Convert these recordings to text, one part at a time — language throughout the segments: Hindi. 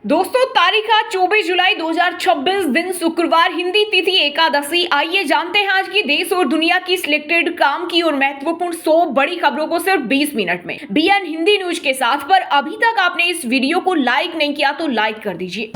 दोस्तों तारीख आज 24 जुलाई 2026 दिन शुक्रवार, हिंदी तिथि एकादशी। आइए जानते हैं आज की देश और दुनिया की सिलेक्टेड काम की और महत्वपूर्ण 100 बड़ी खबरों को सिर्फ 20 मिनट में बीएन हिंदी न्यूज के साथ। पर अभी तक आपने इस वीडियो को लाइक नहीं किया तो लाइक कर दीजिए।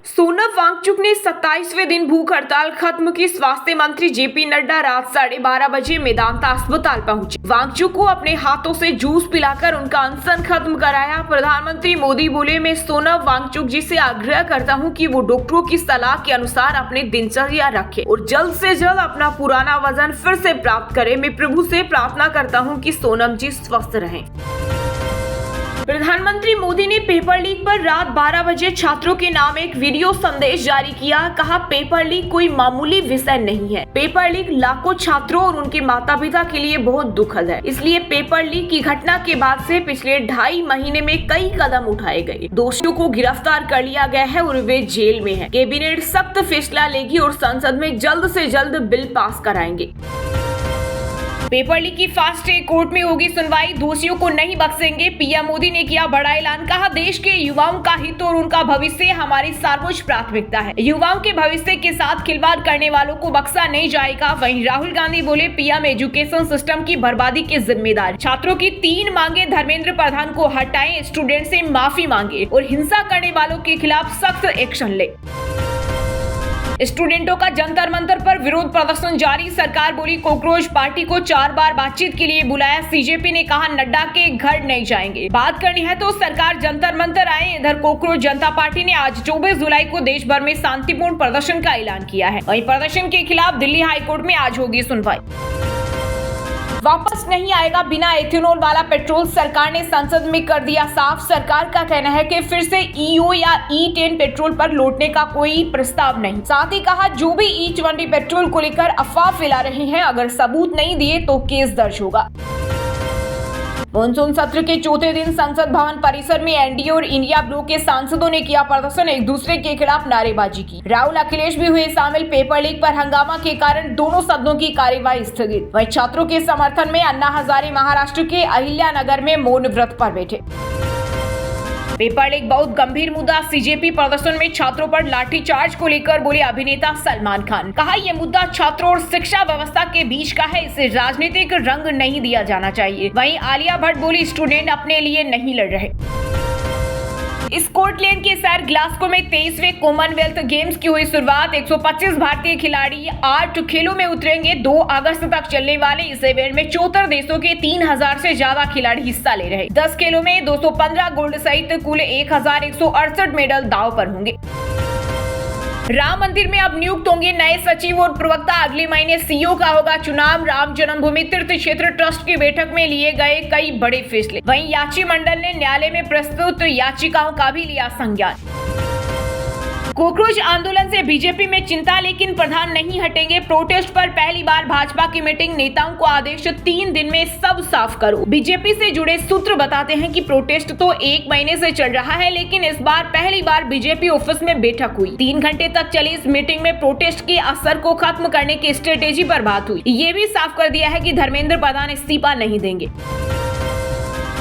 सोनम वांगचुक ने 27वें दिन भूख हड़ताल खत्म की। स्वास्थ्य मंत्री जेपी नड्डा रात 12:30 बजे मेदांता अस्पताल पहुंचे। वांगचुक को अपने हाथों से जूस पिलाकर उनका अनशन खत्म कराया। प्रधानमंत्री मोदी बोले, मैं सोनम वांगचुक जी से आग्रह करता हूं कि वो डॉक्टरों की सलाह के अनुसार अपने दिनचर्या रखें और जल्द से जल्द अपना पुराना वजन फिर से प्राप्त करें। मैं प्रभु से प्रार्थना करता हूं कि सोनम जी स्वस्थ रहें। प्रधानमंत्री मोदी ने पेपर लीक पर रात 12 बजे छात्रों के नाम एक वीडियो संदेश जारी किया। कहा, पेपर लीक कोई मामूली विषय नहीं है। पेपर लीक लाखों छात्रों और उनके माता पिता के लिए बहुत दुखद है। इसलिए पेपर लीक की घटना के बाद से पिछले 2.5 महीने में कई कदम उठाए गए। दोषियों को गिरफ्तार कर लिया गया है और वे जेल में हैं। कैबिनेट सख्त फैसला लेगी और संसद में जल्द से जल्द बिल पास कराएंगे। पेपर लीक की फास्ट ट्रैक कोर्ट में होगी सुनवाई। दोषियों को नहीं बख्शेंगे। पीएम मोदी ने किया बड़ा ऐलान। कहा, देश के युवाओं का हित और उनका भविष्य हमारी सर्वोच्च प्राथमिकता है। युवाओं के भविष्य के साथ खिलवाड़ करने वालों को बख्शा नहीं जाएगा। वहीं राहुल गांधी बोले, पीएम एजुकेशन सिस्टम की बर्बादी के जिम्मेदार। छात्रों की 3 मांगे, धर्मेंद्र प्रधान को हटाएं, स्टूडेंट से माफी मांगे और हिंसा करने वालों के खिलाफ सख्त एक्शन ले। स्टूडेंटों का जंतर मंतर पर विरोध प्रदर्शन जारी। सरकार बोली, कॉकरोच पार्टी को 4 बार बातचीत के लिए बुलाया। सीजेपी ने कहा, नड्डा के घर नहीं जाएंगे, बात करनी है तो सरकार जंतर मंतर आए। इधर कॉकरोच जनता पार्टी ने आज 24 जुलाई को देश भर में शांतिपूर्ण प्रदर्शन का ऐलान किया है। वहीं प्रदर्शन के खिलाफ दिल्ली हाईकोर्ट में आज होगी सुनवाई। वापस नहीं आएगा बिना एथेनॉल वाला पेट्रोल, सरकार ने संसद में कर दिया साफ। सरकार का कहना है कि फिर से ईओ या E10 पेट्रोल पर लौटने का कोई प्रस्ताव नहीं। साथ ही कहा, जो भी E20 पेट्रोल को लेकर अफवाह फैला रहे हैं, अगर सबूत नहीं दिए तो केस दर्ज होगा। मानसून सत्र के चौथे दिन संसद भवन परिसर में एनडीए और इंडिया ब्लॉक के सांसदों ने किया प्रदर्शन, एक दूसरे के खिलाफ नारेबाजी की। राहुल अखिलेश भी हुए शामिल। पेपर लीक पर हंगामा के कारण दोनों सदनों की कार्यवाही स्थगित। वहीं छात्रों के समर्थन में अन्ना हजारे महाराष्ट्र के अहिल्यानगर में मौन व्रत पर बैठे। पेपर लीक बहुत गंभीर मुद्दा। सीजेपी प्रदर्शन में छात्रों पर लाठीचार्ज को लेकर बोले अभिनेता सलमान खान। कहा, यह मुद्दा छात्रों और शिक्षा व्यवस्था के बीच का है, इसे राजनीतिक रंग नहीं दिया जाना चाहिए। वहीं आलिया भट्ट बोली, स्टूडेंट अपने लिए नहीं लड़ रहे। स्कॉटलैंड के शहर ग्लासगो में 23वें कॉमनवेल्थ गेम्स की हुई शुरुआत। 125 भारतीय खिलाड़ी 8 खेलों में उतरेंगे। 2 अगस्त तक चलने वाले इस इवेंट में 74 देशों के 3000 से ज्यादा खिलाड़ी हिस्सा ले रहे। 10 खेलों में 215 गोल्ड सहित कुल 1168 मेडल दांव पर होंगे। राम मंदिर में अब नियुक्त होंगे नए सचिव और प्रवक्ता। अगले महीने सीईओ का होगा चुनाव। राम जन्मभूमि तीर्थ क्षेत्र ट्रस्ट की बैठक में लिए गए कई बड़े फैसले। वहीं याची मंडल ने न्यायालय में प्रस्तुत याचिकाओं का भी लिया संज्ञान। कॉकरोच आंदोलन से बीजेपी में चिंता, लेकिन प्रधान नहीं हटेंगे। प्रोटेस्ट पर पहली बार भाजपा की मीटिंग, नेताओं को आदेश, 3 दिन में सब साफ करो। बीजेपी से जुड़े सूत्र बताते हैं कि प्रोटेस्ट तो 1 महीने से चल रहा है, लेकिन इस बार पहली बार बीजेपी ऑफिस में बैठक हुई। 3 घंटे तक चली इस मीटिंग में प्रोटेस्ट के असर को खत्म करने की स्ट्रेटेजी पर बात हुई। ये भी साफ कर दिया है कि धर्मेंद्र प्रधान इस्तीफा नहीं देंगे।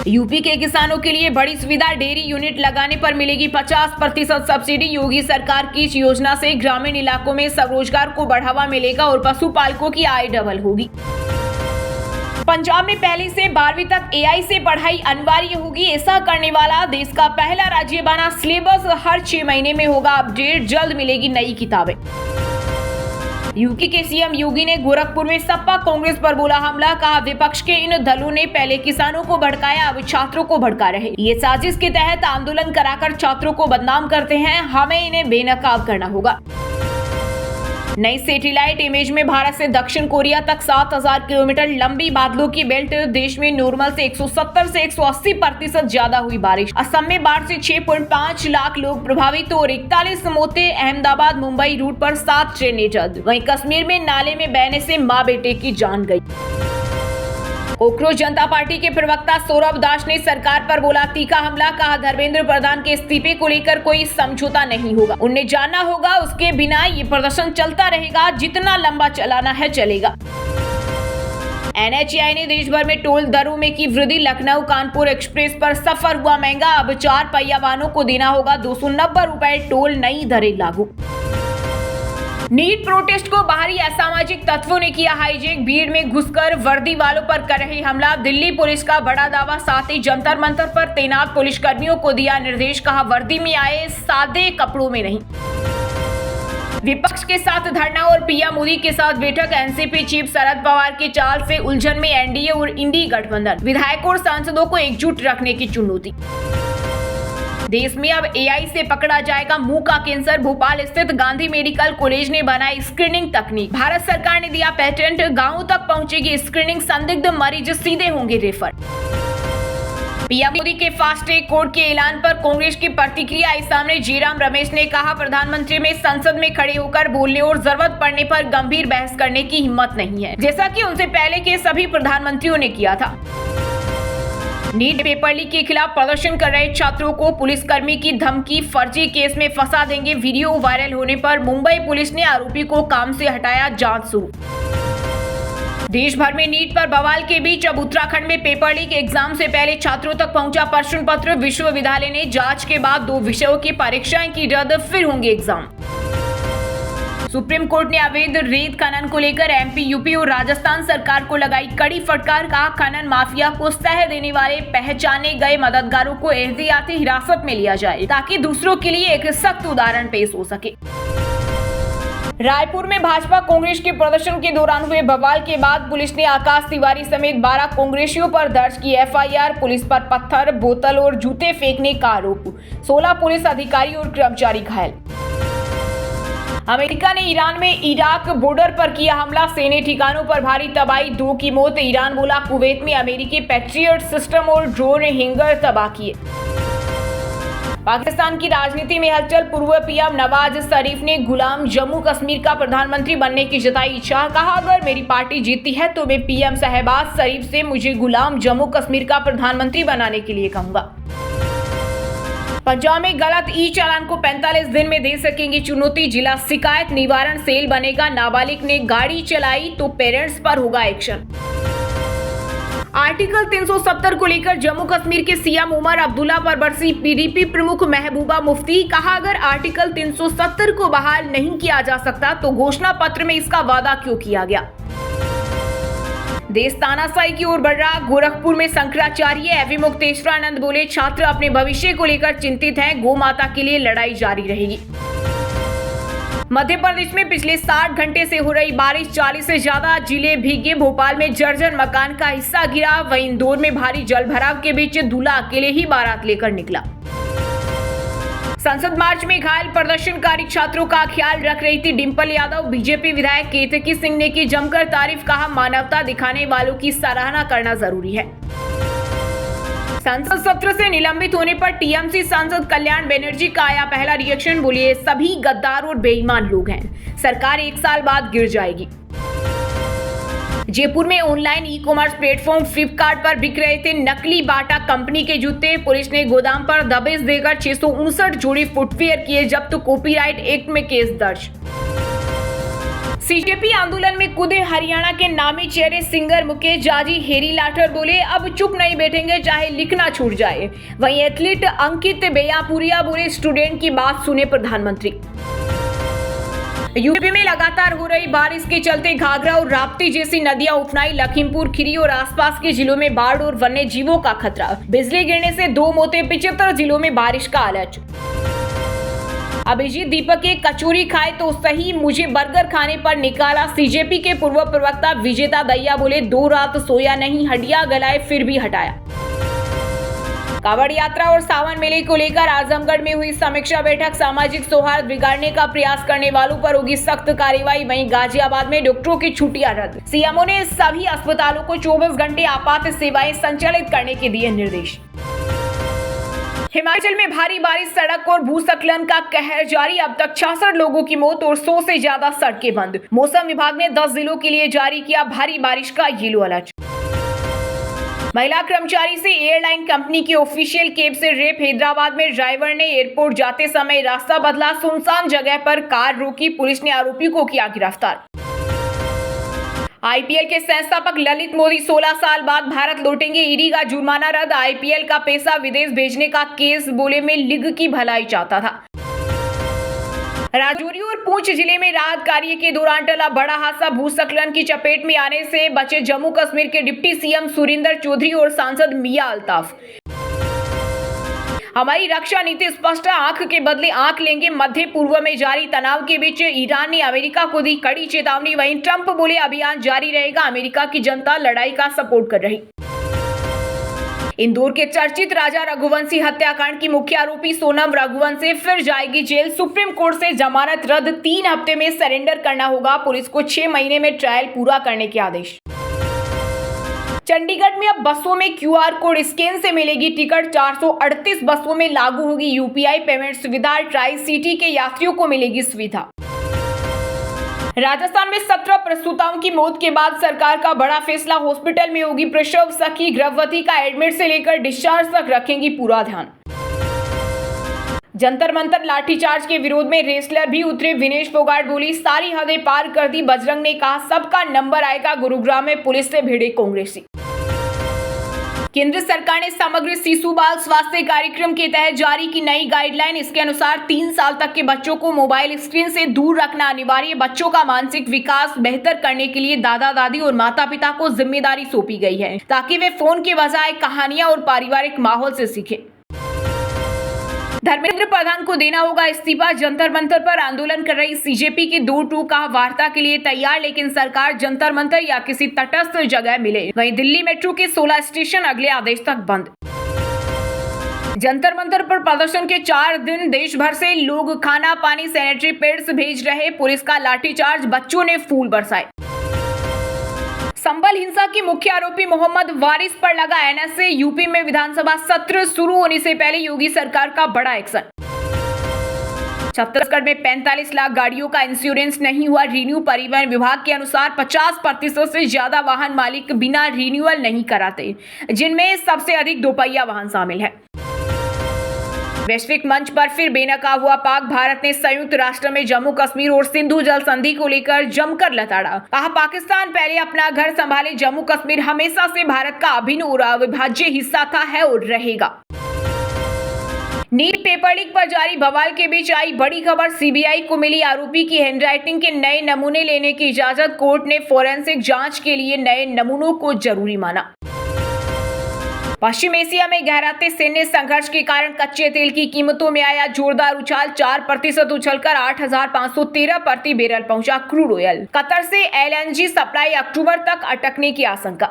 यूपी के किसानों के लिए बड़ी सुविधा, डेयरी यूनिट लगाने पर मिलेगी 50% सब्सिडी। योगी सरकार की इस योजना से ग्रामीण इलाकों में स्वरोजगार को बढ़ावा मिलेगा और पशुपालकों की आय डबल होगी। पंजाब में पहली से 12वीं तक AI से पढ़ाई अनिवार्य होगी। ऐसा करने वाला देश का पहला राज्य बना। सिलेबस हर 6 महीने में होगा अपडेट। जल्द मिलेगी नई किताबें। यूपी के सीएम योगी ने गोरखपुर में सपा कांग्रेस पर बोला हमला। कहा, विपक्ष के इन दलों ने पहले किसानों को भड़काया, अब छात्रों को भड़का रहे। ये साजिश के तहत आंदोलन कराकर छात्रों को बदनाम करते हैं। हमें इन्हें बेनकाब करना होगा। नई सैटेलाइट इमेज में भारत से दक्षिण कोरिया तक 7000 किलोमीटर लंबी बादलों की बेल्ट। देश में नॉर्मल से 170 से 180% ज्यादा हुई बारिश। असम में बाढ़ से 6.5 लाख लोग प्रभावित और 41 मौतें। अहमदाबाद मुंबई रूट पर 7 ट्रेनें रद्द। वहीं कश्मीर में नाले में बहने से मां बेटे की जान गई। कॉकरोच जनता पार्टी के प्रवक्ता सौरभ दास ने सरकार पर बोला तीखा हमला। कहा, धर्मेंद्र प्रधान के इस्तीफे को लेकर कोई समझौता नहीं होगा। उन्हें जानना होगा, उसके बिना ये प्रदर्शन चलता रहेगा। जितना लंबा चलाना है चलेगा। NHAI ने देश भर में टोल दरों में की वृद्धि। लखनऊ कानपुर एक्सप्रेस पर सफर हुआ महंगा। अब 4 पहिया वाहनों को देना होगा 290 रुपए टोल, नई दरें लागू। नीट प्रोटेस्ट को बाहरी असामाजिक तत्वों ने किया हाईजैक। भीड़ में घुसकर वर्दी वालों पर कर रहे हमला। दिल्ली पुलिस का बड़ा दावा। साथ ही जंतर मंतर पर तैनात पुलिसकर्मियों को दिया निर्देश। कहा वर्दी में आए, सादे कपड़ों में नहीं। विपक्ष के साथ धरना और पीएम मोदी के साथ बैठक। एनसीपी चीफ शरद पवार की चाल से उलझन में एनडीए और इंडी गठबंधन। विधायकों और सांसदों को एकजुट रखने की चुनौती। देश में अब एआई से पकड़ा जाएगा मुंह का कैंसर। भोपाल स्थित गांधी मेडिकल कॉलेज ने बनाई स्क्रीनिंग तकनीक। भारत सरकार ने दिया पेटेंट। गांवों तक पहुंचेगी स्क्रीनिंग। संदिग्ध मरीज सीधे होंगे रेफर। पीएम मोदी के फास्ट ट्रैक कोर्ट के ऐलान पर कांग्रेस की प्रतिक्रिया आई सामने। जयराम रमेश ने कहा प्रधानमंत्री में संसद में खड़े होकर बोलने और जरूरत पड़ने पर गंभीर बहस करने की हिम्मत नहीं है, जैसा कि उनसे पहले के सभी प्रधानमंत्रियों ने किया था। नीट पेपर लीक के खिलाफ प्रदर्शन कर रहे छात्रों को पुलिसकर्मी की धमकी। फर्जी केस में फंसा देंगे। वीडियो वायरल होने पर मुंबई पुलिस ने आरोपी को काम से हटाया। जांच शुरू। देश भर में नीट पर बवाल के बीच अब उत्तराखंड में पेपर लीक। एग्जाम से पहले छात्रों तक पहुंचा प्रश्न पत्र। विश्वविद्यालय ने जांच के बाद 2 विषयों की परीक्षाएं की रद्द, फिर होंगे एग्जाम। सुप्रीम कोर्ट ने अवैध रेत खनन को लेकर एमपी, यूपी और राजस्थान सरकार को लगाई कड़ी फटकार। कहा खनन माफिया को सह देने वाले पहचाने गए मददगारों को एहतियाती हिरासत में लिया जाए, ताकि दूसरों के लिए एक सख्त उदाहरण पेश हो सके। रायपुर में भाजपा कांग्रेस के प्रदर्शन के दौरान हुए बवाल के बाद पुलिस ने आकाश तिवारी समेत 12 कांग्रेसियों पर दर्ज की एफआईआर। पुलिस पर पत्थर, बोतल और जूते फेंकने का आरोप। 16 पुलिस अधिकारी और कर्मचारी घायल। अमेरिका ने ईरान में इराक बॉर्डर पर किया हमला। सैन्य ठिकानों पर भारी तबाही, 2 की मौत। ईरान बोला कुवैत में अमेरिकी पैट्रियट सिस्टम और ड्रोन हैंगर तबाह किए। पाकिस्तान की राजनीति में हलचल। पूर्व पीएम नवाज शरीफ ने गुलाम जम्मू कश्मीर का प्रधानमंत्री बनने की जताई इच्छा। कहा अगर मेरी पार्टी जीतती है तो मैं पीएम शहबाज शरीफ से मुझे गुलाम जम्मू कश्मीर का प्रधानमंत्री बनाने के लिए कहूंगा। पंजाब में गलत ई चालान को 45 दिन में दे सकेंगी चुनौती। जिला शिकायत निवारण सेल बनेगा। नाबालिग ने गाड़ी चलाई तो पेरेंट्स पर होगा एक्शन। आर्टिकल 370 को लेकर जम्मू कश्मीर के सीएम उमर अब्दुल्ला पर बरसी पीडीपी प्रमुख महबूबा मुफ्ती। कहा अगर आर्टिकल 370 को बहाल नहीं किया जा सकता तो घोषणा पत्र में इसका वादा क्यों किया गया। देश तानाशाही की ओर बढ़ रहा। गोरखपुर में शंकराचार्य एवं मुक्तेश्वरानंद बोले छात्र अपने भविष्य को लेकर चिंतित हैं। गौ माता के लिए लड़ाई जारी रहेगी। मध्य प्रदेश में पिछले 60 घंटे से हो रही बारिश, 40 से ज्यादा जिले भीगे। भोपाल में जर्जर मकान का हिस्सा गिरा। वहीं इंदौर में भारी जलभराव के बीच दूल्हा अकेले ही बारात लेकर निकला। संसद मार्च में घायल प्रदर्शनकारी छात्रों का ख्याल रख रही थी डिंपल यादव। बीजेपी विधायक केतकी सिंह ने की जमकर तारीफ। कहा मानवता दिखाने वालों की सराहना करना जरूरी है। संसद सत्र से निलंबित होने पर टीएमसी सांसद कल्याण बनर्जी का आया पहला रिएक्शन। बोलिए सभी गद्दार और बेईमान लोग हैं, सरकार 1 साल बाद गिर जाएगी। जयपुर में online e commerce platform Flipkart पर बिक रहे थे नकली बाटा कंपनी के जूते। पुलिस ने गोदाम पर दबिश देकर 659 जोड़ी फुटवियर किए जब्त। कॉपीराइट एक्ट में केस दर्ज। सीजेपी आंदोलन में कूदे हरियाणा के नामी चेहरे सिंगर मुकेश जाजी। हेरी लाठर बोले अब चुप नहीं बैठेंगे चाहे लिखना छूट जाए। वहीं एथलीट अंकित बेयापुरिया बोले स्टूडेंट की बात सुने प्रधानमंत्री। यूपी में लगातार हो रही बारिश के चलते घाघरा और राप्ती जैसी नदियां उफनाई। लखीमपुर खीरी और आसपास के जिलों में बाढ़ और वन्य जीवों का खतरा। बिजली गिरने से 2 मौतें। 75 जिलों में बारिश का अलर्ट। अभिजीत दीपक एक कचौरी खाए तो सही, मुझे बर्गर खाने पर निकाला। सीजेपी के पूर्व प्रवक्ता विजेता दहिया बोले 2 रात सोया नहीं, हड्डियां गलाए फिर भी हटाया। कांवड़ यात्रा और सावन मेले को लेकर आजमगढ़ में हुई समीक्षा बैठक। सामाजिक सौहार्द बिगाड़ने का प्रयास करने वालों पर होगी सख्त कार्रवाई। वहीं गाजियाबाद में डॉक्टरों की छुट्टियां रद्द। सीएमओ ने सभी अस्पतालों को 24 घंटे आपात सेवाएं संचालित करने के दिए निर्देश। हिमाचल में भारी बारिश, सड़क और भूस्खलन का कहर जारी। अब तक 66 लोगों की मौत और 100 से ज्यादा सड़कें बंद। मौसम विभाग ने 10 जिलों के लिए जारी किया भारी बारिश का येलो अलर्ट। महिला कर्मचारी से एयरलाइन कंपनी की ऑफिशियल कैब से रेप। हैदराबाद में ड्राइवर ने एयरपोर्ट जाते समय रास्ता बदला। सुनसान जगह पर कार रोकी। पुलिस ने आरोपी को किया गिरफ्तार। आईपीएल के संस्थापक ललित मोदी 16 साल बाद भारत लौटेंगे, ईडी का जुर्माना रद्द, आईपीएल का पैसा विदेश भेजने का केस, बोले में लीग की भलाई चाहता था। राजौरी और पुंछ जिले में राहत कार्य के दौरान टला बड़ा हादसा, भूस्खलन की चपेट में आने से बचे जम्मू कश्मीर के डिप्टी सीएम सुरिंदर चौधरी और सांसद मियां अल्ताफ। हमारी रक्षा नीति स्पष्ट, आंख के बदले आंख लेंगे, मध्य पूर्व में जारी तनाव के बीच ईरान ने अमेरिका को दी कड़ी चेतावनी। वहीं ट्रंप बोले अभियान जारी रहेगा, अमेरिका की जनता लड़ाई का सपोर्ट कर रही। इंदौर के चर्चित राजा रघुवंशी हत्याकांड की मुख्य आरोपी सोनम रघुवंशी फिर जाएगी जेल, सुप्रीम कोर्ट से जमानत रद्द, 3 हफ्ते में सरेंडर करना होगा, पुलिस को 6 महीने में ट्रायल पूरा करने के आदेश। चंडीगढ़ में अब बसों में क्यूआर कोड स्कैन से मिलेगी टिकट, 438 बसों में लागू होगी यूपीआई पेमेंट सुविधा, ट्राई सिटी के यात्रियों को मिलेगी सुविधा। राजस्थान में 17 प्रसूताओं की मौत के बाद सरकार का बड़ा फैसला, हॉस्पिटल में होगी प्रसव सखी, गर्भवती का एडमिट से लेकर डिस्चार्ज तक रखेंगी पूरा ध्यान। जंतर मंतर लाठीचार्ज के विरोध में रेसलर भी उतरे, विनेश फोगाट बोली सारी हदें पार कर दी, बजरंग ने कहा सबका नंबर आएगा, गुरुग्राम में पुलिस से भिड़े कांग्रेसी। केंद्र सरकार ने समग्र शिशु बाल स्वास्थ्य कार्यक्रम के तहत जारी की नई गाइडलाइन, इसके अनुसार 3 साल तक के बच्चों को मोबाइल स्क्रीन से दूर रखना अनिवार्य, बच्चों का मानसिक विकास बेहतर करने के लिए दादा दादी और माता पिता को जिम्मेदारी सौंपी गई है ताकि वे फोन के बजाय कहानियां और पारिवारिक माहौल से सीखें। धर्मेंद्र प्रधान को देना होगा इस्तीफा, जंतर मंतर पर आंदोलन कर रही सीजेपी की 2-2 का वार्ता के लिए तैयार, लेकिन सरकार जंतर मंतर या किसी तटस्थ जगह मिले। वहीं दिल्ली मेट्रो के 16 स्टेशन अगले आदेश तक बंद। जंतर मंतर पर प्रदर्शन के 4 दिन देश भर से लोग खाना पानी सैनिटरी पैड्स भेज रहे, पुलिस का लाठीचार्ज, बच्चों ने फूल बरसाए। संभल हिंसा के मुख्य आरोपी मोहम्मद वारिस पर लगा एनएसए, यूपी में विधानसभा सत्र शुरू होने से पहले योगी सरकार का बड़ा एक्शन। छत्तीसगढ़ में 45 लाख गाड़ियों का इंश्योरेंस नहीं हुआ रिन्यू, परिवहन विभाग के अनुसार 50% से ज्यादा वाहन मालिक बिना रिन्यूअल नहीं कराते, जिनमें सबसे अधिक दोपहिया वाहन शामिल है। वैश्विक मंच पर फिर बेनकाब हुआ पाक, भारत ने संयुक्त राष्ट्र में जम्मू कश्मीर और सिंधु जल संधि को लेकर जमकर लताड़ा, कहा पाकिस्तान पहले अपना घर संभाले, जम्मू कश्मीर हमेशा से भारत का अभिन्न और अविभाज्य हिस्सा था, है और रहेगा। नीट पेपर लीक पर जारी बवाल के बीच आई बड़ी खबर, सीबीआई को मिली आरोपी की हैंडराइटिंग के नए नमूने लेने की इजाजत, कोर्ट ने फोरेंसिक जांच के लिए नए नमूनों को जरूरी माना। पश्चिम एशिया में गहराते सैन्य संघर्ष के कारण कच्चे तेल की कीमतों में आया जोरदार उछाल, 4% उछलकर 8,513 प्रति बैरल पहुंचा क्रूड ऑयल। कतर से एलएनजी सप्लाई अक्टूबर तक अटकने की आशंका।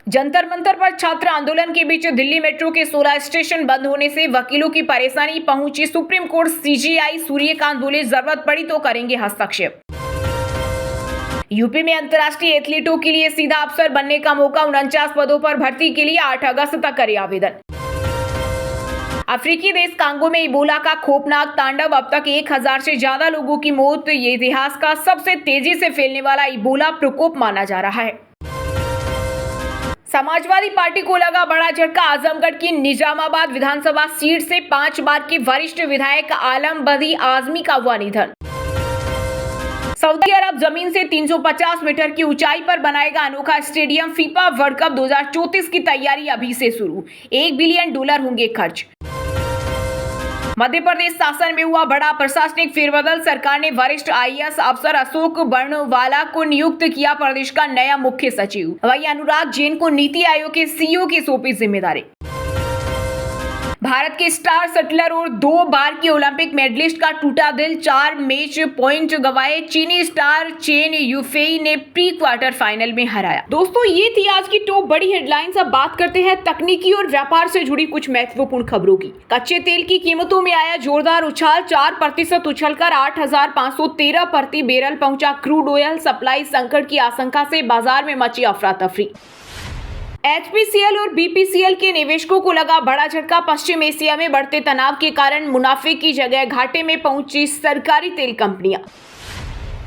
जंतर मंतर पर छात्र आंदोलन के बीच दिल्ली मेट्रो के 16 स्टेशन बंद होने से वकीलों की परेशानी, पहुंची सुप्रीम कोर्ट, सीजेआई सूर्यकांत बोले जरूरत पड़ी तो करेंगे हस्तक्षेप। यूपी में अंतर्राष्ट्रीय एथलीटों के लिए सीधा अफसर बनने का मौका, 49 पदों पर भर्ती के लिए 8 अगस्त तक करे आवेदन। अफ्रीकी देश कांगो में इबोला का खौफनाक तांडव, अब तक 1000 से ज्यादा लोगों की मौत, ये इतिहास का सबसे तेजी से फैलने वाला इबोला प्रकोप माना जा रहा है। समाजवादी पार्टी को लगा बड़ा झटका, आजमगढ़ की निजामाबाद विधानसभा सीट से 5 बार के वरिष्ठ विधायक आलम बदी आजमी का हुआ निधन। सऊदी अरब जमीन से 350 मीटर की ऊंचाई पर बनाएगा अनोखा स्टेडियम, फीफा वर्ल्ड कप 2034 की तैयारी अभी से शुरू, $1 बिलियन होंगे खर्च। मध्य प्रदेश शासन में हुआ बड़ा प्रशासनिक फेरबदल, सरकार ने वरिष्ठ आईएएस अफसर अशोक बर्णवाला को नियुक्त किया प्रदेश का नया मुख्य सचिव, वहीं अनुराग जैन को नीति आयोग के सीईओ की सौंपी जिम्मेदारी। भारत के स्टार शटलर और 2 बार की ओलंपिक मेडलिस्ट का टूटा दिल, 4 मैच पॉइंट गंवाए, चीनी स्टार चेन युफेई ने प्री क्वार्टर फाइनल में हराया। दोस्तों ये थी आज की टॉप बड़ी हेडलाइंस। अब बात करते हैं तकनीकी और व्यापार से जुड़ी कुछ महत्वपूर्ण खबरों की। कच्चे तेल की कीमतों में आया जोरदार उछाल, 4% उछलकर 8,513 प्रति बैरल पहुंचा क्रूड ऑयल, सप्लाई संकट की आशंका से बाजार में मची अफरा तफरी। एचपीसीएल और बीपीसीएल के निवेशकों को लगा बड़ा झटका, पश्चिम एशिया में बढ़ते तनाव के कारण मुनाफे की जगह घाटे में पहुंची सरकारी तेल कंपनियां।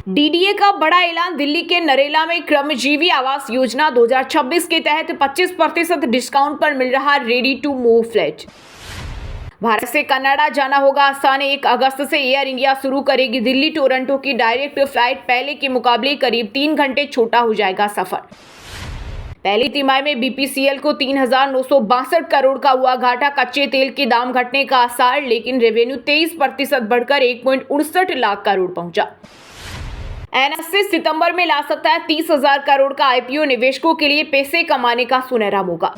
डीडीए का बड़ा ऐलान, दिल्ली के नरेला में श्रमजीवी आवास योजना 2026 के तहत 25% डिस्काउंट पर मिल रहा ready to move flat. Bharat से कनाडा जाना होगा आसान। 1 अगस्त से एयर इंडिया शुरू करेगी दिल्ली टोरंटो की डायरेक्ट फ्लाइट। पहले के मुकाबले करीब 3 घंटे छोटा हो जाएगा सफर। पहली तिमाही में बीपीसीएल को 3,962 करोड़ का हुआ घाटा। कच्चे तेल के दाम घटने का आसार, लेकिन रेवेन्यू 23% बढ़कर 1.68 लाख करोड़ पहुंचा। एनएससी सितंबर में ला सकता है 30,000 करोड़ का आईपीओ। निवेशकों के लिए पैसे कमाने का सुनहरा मौका।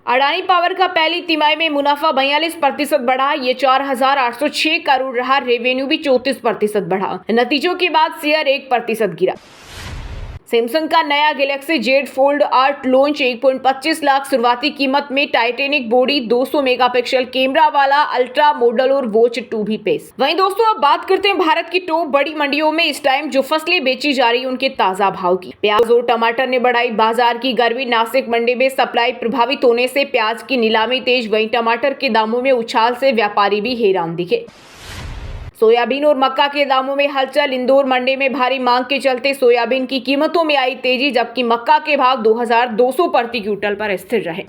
अडानी पावर का पहली तिमाही में मुनाफा 42% बढ़ा, ये 4,806 करोड़ रहा। रेवेन्यू भी 34% बढ़ा। नतीजों के बाद शेयर 1% गिरा। सैमसंग का नया Galaxy Z fold 8 launch. 1.25 lakh शुरुआती कीमत में टाइटेनिक बॉडी, 200 मेगापिक्सल कैमरा वाला अल्ट्रा मॉडल और वॉच 2 भी पेश। वहीं दोस्तों अब बात करते हैं भारत की टॉप बड़ी मंडियों में इस टाइम जो फसलें बेची जा रही है उनके ताजा भाव की। प्याज और टमाटर ने बढ़ाई बाजार की गर्मी। नासिक मंडी में सप्लाई प्रभावित होने से प्याज की नीलामी तेज। वहीं टमाटर के दामों में उछाल से व्यापारी भी हैरान दिखे। सोयाबीन और मक्का के दामों में हलचल। इंदौर मंडी में भारी मांग के चलते सोयाबीन की कीमतों में आई तेजी, जबकि मक्का के भाव 2,200 प्रति क्विंटल पर स्थिर रहे।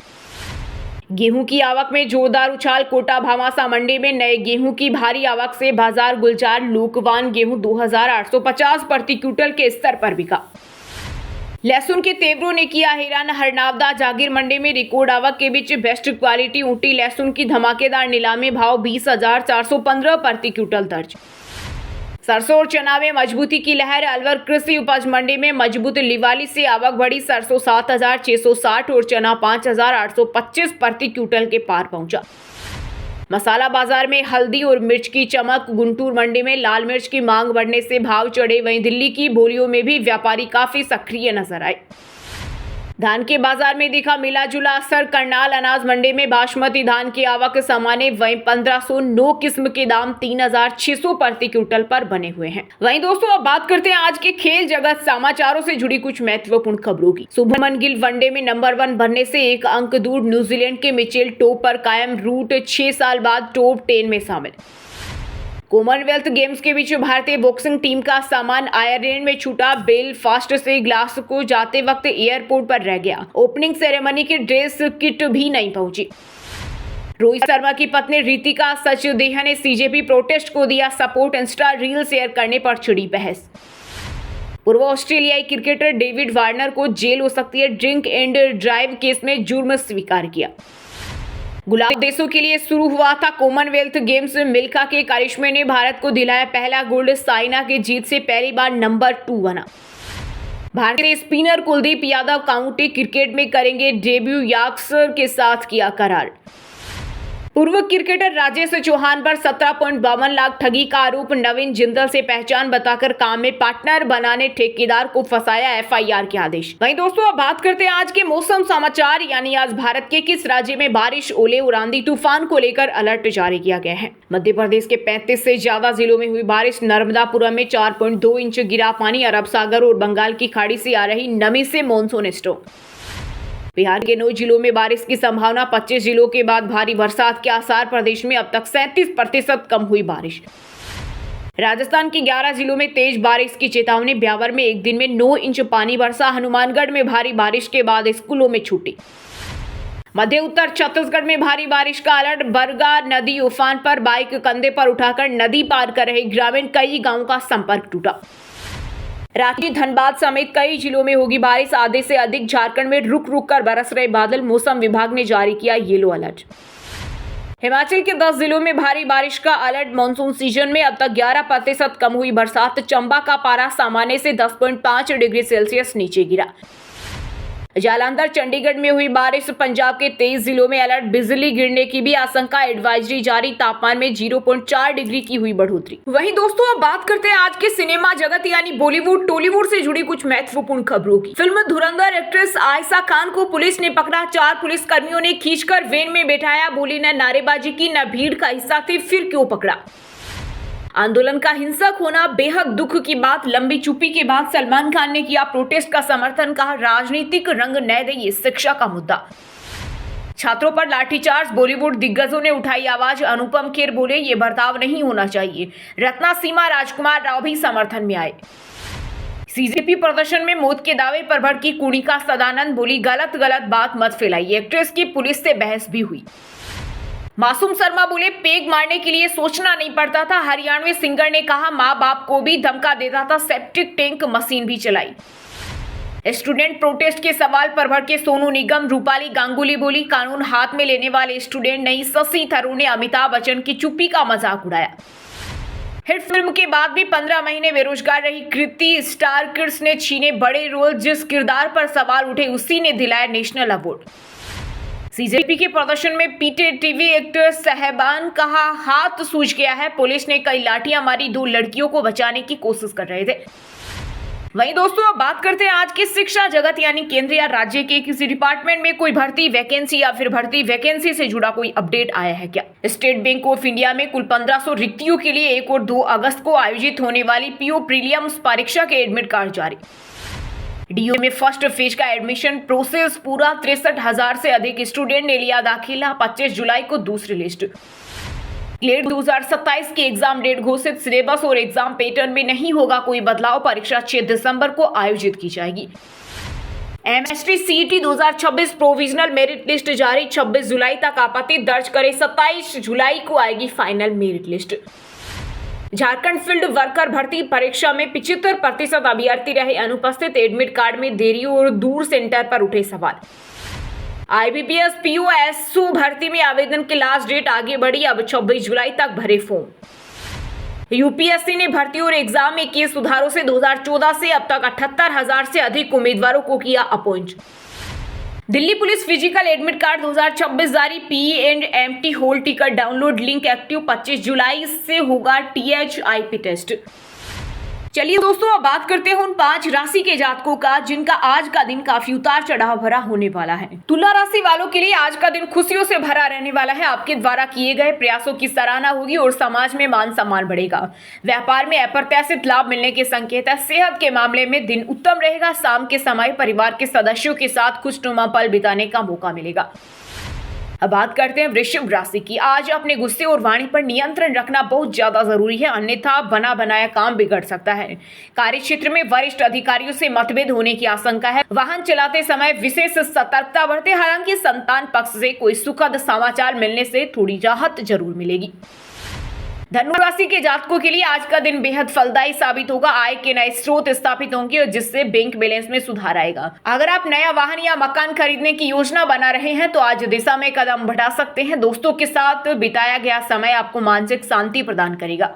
गेहूं की आवक में जोरदार उछाल। कोटा भामासा मंडी में नए गेहूं की भारी आवक से बाजार गुलजार। लोकवान गेहूं 2,850 प्रति क्विंटल के स्तर पर बिका। लहसुन के तेवरों ने किया हैरान। हरनावदा जागीर मंडी में रिकॉर्ड आवक के बीच बेस्ट क्वालिटी ऊटी लहसुन की धमाकेदार नीलामी। भाव 20,415 प्रति क्विंटल दर्ज। सरसों और चना में मजबूती की लहर। अलवर कृषि उपज मंडी में मजबूत लिवाली से आवक बढ़ी। सरसों 7,660 और चना 5,825 प्रति क्विंटल के पार पहुंचा। मसाला बाजार में हल्दी और मिर्च की चमक। गुंटूर मंडी में लाल मिर्च की मांग बढ़ने से भाव चढ़े। वहीं दिल्ली की बोलियों में भी व्यापारी काफी सक्रिय नजर आए। धान के बाजार में दिखा मिला जुला असर। करनाल अनाज मंडी में बासमती धान की आवक सामान्य। वहीं 1509 किस्म के दाम 3,600 प्रति क्विंटल पर बने हुए हैं। वहीं दोस्तों अब बात करते हैं आज के खेल जगत समाचारों से जुड़ी कुछ महत्वपूर्ण खबरों की। शुभमन गिल वनडे में नंबर 1 बनने से 1 अंक दूर। न्यूजीलैंड के मिचेल टॉप पर कायम। रूट 6 साल बाद टॉप 10 में शामिल। कॉमनवेल्थ गेम्स के बीच भारतीय बॉक्सिंग टीम का सामान आयरलैंड में छूटा। बेलफास्ट से ग्लास को जाते वक्त एयरपोर्ट पर रह गया। ओपनिंग सेरेमनी की ड्रेस किट भी नहीं पहुंची। रोहित शर्मा की पत्नी रितिका सचदेहा ने सीजेपी प्रोटेस्ट को दिया सपोर्ट। इंस्टा रील शेयर करने पर छिड़ी बहस। पूर्व ऑस्ट्रेलियाई क्रिकेटर डेविड वार्नर को जेल हो सकती है। ड्रिंक एंड ड्राइव केस में जुर्म स्वीकार किया। गुलाब देशों के लिए शुरू हुआ था कॉमनवेल्थ गेम्स। मिल्खा के करिश्मे ने भारत को दिलाया पहला गोल्ड। साइना की जीत से पहली बार नंबर 2 बना। भारतीय spinner Kuldeep Yadav county cricket में करेंगे डेब्यू। यॉर्कशायर के साथ किया करार। पूर्व क्रिकेटर राजेश चौहान पर 17.52 लाख ठगी का आरोप। नवीन जिंदल से पहचान बताकर काम में पार्टनर बनाने ठेकेदार को फंसाया। एफआईआर के आदेश। वहीं दोस्तों अब बात करते हैं आज के मौसम समाचार। यानी आज भारत के किस राज्य में बारिश, ओले और आंधी तूफान को लेकर अलर्ट जारी किया गया है। मध्य प्रदेश के 35 से ज्यादा जिलों में हुई बारिश। नर्मदापुरम में 4.2 इंच गिरा पानी। अरब सागर और बंगाल की खाड़ी से आ रही नमी से मॉनसून स्ट्रोक। बिहार के 9 जिलों में बारिश की संभावना। 25 जिलों के बाद भारी बरसात के आसार। प्रदेश में अब तक 37% कम हुई बारिश। राजस्थान के 11 जिलों में तेज बारिश की चेतावनी। ब्यावर में एक दिन में 9 इंच पानी बरसा। हनुमानगढ़ में भारी बारिश के बाद स्कूलों में छुट्टी। मध्य उत्तर छत्तीसगढ़ में भारी बारिश का अलर्ट। बरगा नदी उफान पर। बाइक कंधे पर उठाकर नदी पार कर रहे ग्रामीण। कई गांवों का संपर्क टूटा। रांची, धनबाद समेत कई जिलों में होगी बारिश। आधे से अधिक झारखंड में रुक रुक कर बरस रहे बादल। मौसम विभाग ने जारी किया येलो अलर्ट। हिमाचल के 10 जिलों में भारी बारिश का अलर्ट। मानसून सीजन में अब तक 11% कम हुई बरसात। चंबा का पारा सामान्य से 10.5 डिग्री सेल्सियस नीचे गिरा। जालंधर, चंडीगढ़ में हुई बारिश। पंजाब के 23 जिलों में अलर्ट। बिजली गिरने की भी आशंका। एडवाइजरी जारी। तापमान में 0.4 डिग्री की हुई बढ़ोतरी। वहीं दोस्तों अब बात करते हैं आज के सिनेमा जगत यानी बॉलीवुड टॉलीवुड से जुड़ी कुछ महत्वपूर्ण खबरों की। फिल्म धुरंधर एक्ट्रेस आयशा खान को पुलिस ने पकड़ा। 4 पुलिस कर्मियों ने खींचकर वैन में बैठाया। बोली न नारेबाजी की न भीड़ का हिस्सा थे, फिर क्यों पकड़ा। आंदोलन का हिंसक होना बेहद दुख की बात। लंबी चुप्पी के बाद सलमान खान ने किया प्रोटेस्ट का समर्थन। कहा राजनीतिक रंग न दे ये शिक्षा का मुद्दा। छात्रों पर लाठीचार्ज। बॉलीवुड दिग्गजों ने उठाई आवाज। अनुपम खेर बोले ये बर्ताव नहीं होना चाहिए। रत्ना सीमा, राजकुमार राव भी समर्थन में आए। सीजेपी प्रदर्शन में मौत के दावे पर भड़की कुणिका सदानंद। बोली गलत बात मत फैलाइए। एक्ट्रेस की पुलिस से बहस भी हुई। मासूम शर्मा बोले, पेग मारने के लिए सोचना नहीं पड़ता था। हरियाणवी सिंगर ने कहा, माँ बाप को भी धमका देता था, सेप्टिक टैंक मशीन भी चलाई। स्टूडेंट प्रोटेस्ट के सवाल पर भड़के सोनू निगम। रूपाली गांगुली बोली, कानून हाथ में लेने वाले स्टूडेंट नहीं। शशि थरूर ने अमिताभ बच्चन की चुप्पी का मजाक उड़ाया। हिट फिल्म के बाद भी 15 महीने बेरोजगार रही कृति। स्टार किड्स ने छीने बड़े रोल, जिस किरदार पर सवाल उठे उसी ने दिलाया नेशनल अवार्ड। सीजेपी के प्रदर्शन में पीटे टीवी एक्टर साहेबान, कहा हाथ सूज गया है। पुलिस ने कई लाठियां मारी, 2 लड़कियों को बचाने की कोशिश कर रहे थे। वहीं दोस्तों, अब बात करते हैं आज के शिक्षा जगत यानी केंद्र या राज्य के किसी डिपार्टमेंट में कोई भर्ती वैकेंसी या फिर भर्ती वैकेंसी से जुड़ा कोई अपडेट आया है क्या। स्टेट बैंक ऑफ इंडिया में कुल 1500 रिक्तियों के लिए 1 और 2 अगस्त को आयोजित होने वाली पीओ प्रीलिम्स परीक्षा के एडमिट कार्ड जारी। डीओ में फर्स्ट फेज का एडमिशन प्रोसेस पूरा। 63,000 से अधिक स्टूडेंट ने लिया दाखिला। 25 जुलाई को दूसरी लिस्ट। क्लेट 2027 की एग्जाम डेट घोषित। सिलेबस और एग्जाम पैटर्न में नहीं होगा कोई बदलाव। परीक्षा 6 दिसंबर को आयोजित की जाएगी। MST CET 2026 provisional merit list जारी। 26 जुलाई तक आपत्ति दर्ज करे। 27 जुलाई को आएगी final merit list. Jharkhand field worker भर्ती परीक्षा में 75% अभ्यर्थी रहे अनुपस्थित। एडमिट कार्ड में देरी और दूर सेंटर पर उठे सवाल। आईबीपीएस पीओएसयू भर्ती में आवेदन की लास्ट डेट आगे बढ़ी। अब 26 जुलाई तक भरे फॉर्म। यूपीएससी ने भर्ती और एग्जाम में किए सुधारों से 2014 से अब तक 78,000 से अधिक उम्मीदवारों को किया appoint. Delhi police physical admit card 2026 जारी। PE and MT hall ticket download link active. 25 जुलाई से होगा टीएचआईपी टेस्ट। चलिए दोस्तों, अब बात करते हैं उन 5 राशि के जातकों का जिनका आज का दिन काफी उतार चढ़ाव भरा होने वाला है। तुला राशि वालों के लिए आज का दिन खुशियों से भरा रहने वाला है। आपके द्वारा किए गए प्रयासों की सराहना होगी और समाज में मान सम्मान बढ़ेगा। व्यापार में अप्रत्याशित लाभ मिलने के संकेत है। सेहत के मामले में दिन उत्तम रहेगा। शाम के समय परिवार के सदस्यों के साथ खुशनुमा पल बिताने का मौका मिलेगा। अब बात करते हैं वृश्चिक राशि की। आज अपने गुस्से और वाणी पर नियंत्रण रखना बहुत ज्यादा जरूरी है, अन्यथा बना बनाया काम बिगड़ सकता है। कार्य क्षेत्र में वरिष्ठ अधिकारियों से मतभेद होने की आशंका है। वाहन चलाते समय विशेष सतर्कता बरतें। हालांकि संतान पक्ष से कोई सुखद समाचार मिलने से थोड़ी राहत जरूर मिलेगी। धनु राशि के जातकों के लिए आज का दिन बेहद फलदायी साबित होगा। आय के नए स्रोत स्थापित होंगे और जिससे बैंक बैलेंस में सुधार आएगा। अगर आप नया वाहन या मकान खरीदने की योजना बना रहे हैं तो आज दिशा में कदम बढ़ा सकते हैं। दोस्तों के साथ बिताया गया समय आपको मानसिक शांति प्रदान करेगा।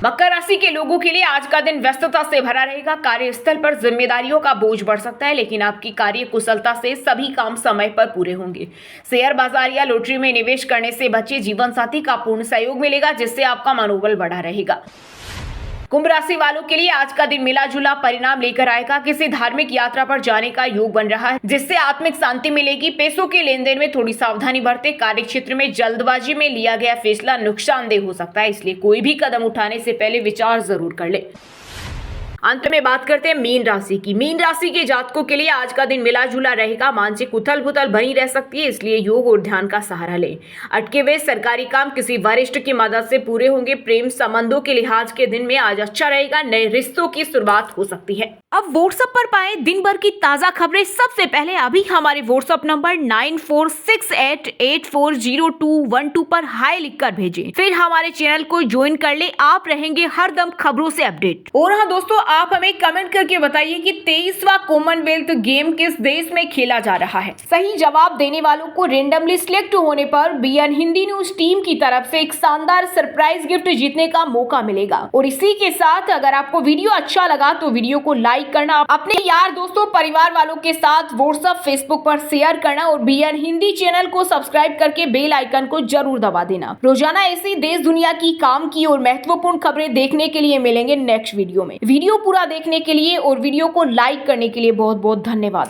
मकर राशि के लोगों के लिए आज का दिन व्यस्तता से भरा रहेगा। कार्यस्थल पर जिम्मेदारियों का बोझ बढ़ सकता है, लेकिन आपकी कार्य कुशलता से सभी काम समय पर पूरे होंगे। शेयर बाजार या लॉटरी में निवेश करने से बचे। जीवन साथी का पूर्ण सहयोग मिलेगा, जिससे आपका मनोबल बढ़ा रहेगा। कुंभ राशि वालों के लिए आज का दिन मिला जुला परिणाम लेकर आएगा। किसी धार्मिक यात्रा पर जाने का योग बन रहा है, जिससे आत्मिक शांति मिलेगी। पैसों के लेन देन में थोड़ी सावधानी बरतें। कार्य क्षेत्र में जल्दबाजी में लिया गया फैसला नुकसानदेह हो सकता है, इसलिए कोई भी कदम उठाने से पहले विचार जरूर कर ले। अंत में बात करते हैं मीन राशि की। मीन राशि के जातकों के लिए आज का दिन मिला जुला रहेगा। मानसिक उथल पुथल बनी रह सकती है, इसलिए योग और ध्यान का सहारा लें। अटके हुए सरकारी काम किसी वरिष्ठ की मदद से पूरे होंगे। प्रेम संबंधों के लिहाज के दिन में आज अच्छा रहेगा। नए रिश्तों की शुरुआत हो सकती है। अब व्हाट्सएप पर पाए दिन भर की ताजा खबरें सबसे पहले अभी हमारे व्हाट्सएप नंबर 9468840212 पर हाई लिखकर भेजें। फिर हमारे चैनल को ज्वाइन कर ले। आप रहेंगे हर दम खबरों से अपडेट। और हाँ दोस्तों, आप हमें कमेंट करके बताइए कि 23वां कॉमनवेल्थ गेम किस देश में खेला जा रहा है। सही जवाब देने वालों को रेंडमली सिलेक्ट होने पर बीएन हिंदी न्यूज टीम की तरफ से एक शानदार सरप्राइज गिफ्ट जीतने का मौका मिलेगा। और इसी के साथ अगर आपको वीडियो अच्छा लगा तो वीडियो को लाइक करना, अपने यार दोस्तों परिवार वालों के साथ व्हाट्सएप फेसबुक पर शेयर करना और बीएन हिंदी चैनल को सब्सक्राइब करके बेल आइकन को जरूर दबा देना। रोजाना ऐसी देश दुनिया की काम की और महत्वपूर्ण खबरें देखने के लिए मिलेंगे नेक्स्ट वीडियो में। वीडियो पूरा देखने के लिए और वीडियो को लाइक करने के लिए बहुत बहुत धन्यवाद।